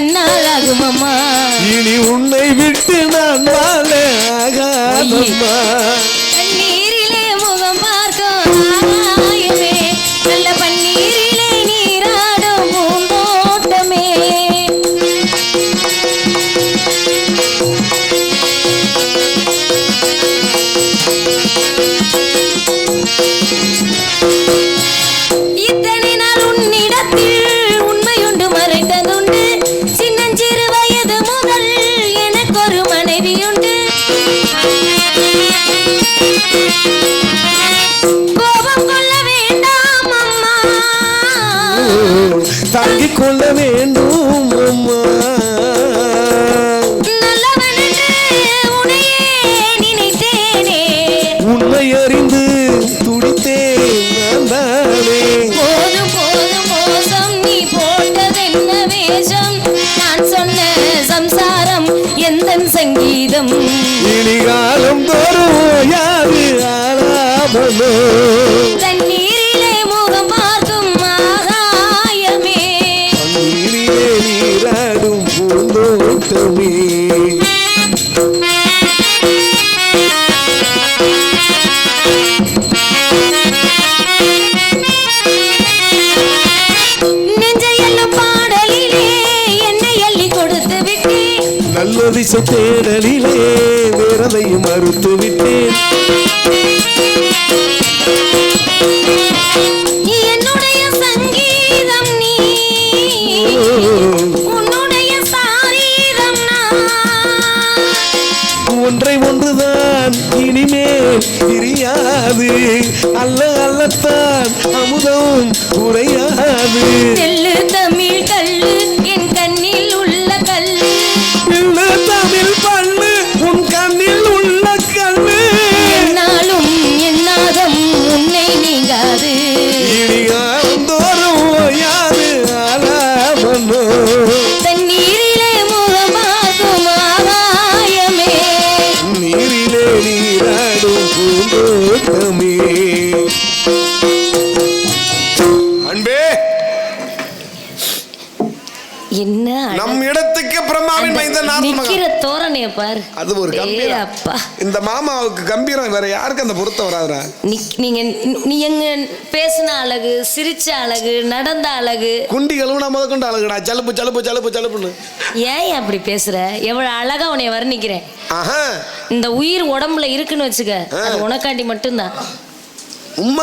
என்னால் ஆகுமம்மா. இனி உன்னை விட்டு நான் வாழ ஆகாதம்மா. நீரிலே முகம் பார்க்கும் ஆகாயமே, நல்ல பன்னீரிலே நீராடும் பூந்தோட்டமே. இத்தனை நாள் உன்னிடத்தில் உண்மையுண்டு மறைத்ததுண்டு. சின்னஞ்சிறு வயது முதல் எனக்கு ஒரு மனைவியுண்டு. கோபம் கொள்ள வேண்டாம் அம்மா, தாங்கிக் கொள்ள வேண்டும் அம்மா. நல்லவனென்று உன்னையே நினைத்தேனே, உண்மை அறிந்து துடித்தேன் நான் தானே. போதும் போதும் மோசம் நீ போட்டதென்ன வேஷம். நான் சொன்ன சம்சாரம் எந்தன் சங்கீதம். இனி காலம் தோறும் யாரு ஆளாமலோ. தண்ணீரிலே முகம் பார்க்கும் ஆகாயமே, நீரிலே நீராடும் பூந்தோட்டமே. நெஞ்சையெல்லும் பாடலிலே என்னை அள்ளி கொடுத்து விட்டேன். நல்ல திசை தேடலிலே வேறதையும் மறுத்து விட்டேன். என்னுடைய சங்கீதம் நீ, உன்னுடைய சாரீரம் நான். ஒன்றை ஒன்றுதான் இனிமேல் பிரியாது. அல்ல அல்லத்தான் அமுதம் குறையாது. தெல்லு தமிழ் கல்லு என் கண்ணில் உள்ள கல்லு. இல்ல தமிழ் பல்லு உன் கண்ணில் உள்ள கல்லு. என்னாலும் என்னாகம் உன்னை நீங்காது. இடிகாலம் தோறும் ஓயாது ஆலாமனோ. தண்ணீரிலே முகம் பார்க்கும் ஆகாயமே, நீரிலே நீராடும் பூந்தோட்டமே. அன்பே, என்ன நம் இடத்துக்கு பிரம்மாவின் மைந்தன் நிக்கிற தோரணைய பாரு. அது ஒரு கம்பீரம். அப்பா, இந்த மாமாவுக்கு கம்பீரம் வேற யாருக்கு அந்த பொருத்தம் வராதுடா. நீ எங்க பேசின அழகு, சிரிச்ச அழகு, நடந்த அழகு, குண்டிகளும் நான் முதற்கொண்டு அழகுடா. சலுப்பு சலுப்பு சலுப்பு சலுப்புன்னு ஏன் அப்படி பேசுற? எவ்வளவு அழகா உன்னை வர்ணிக்கிறேன். ஆஹா, இந்த உயிர் உடம்புல இருக்குன்னு வச்சுக்க, அது உனக்காண்டி மட்டும்தான். உண்மை.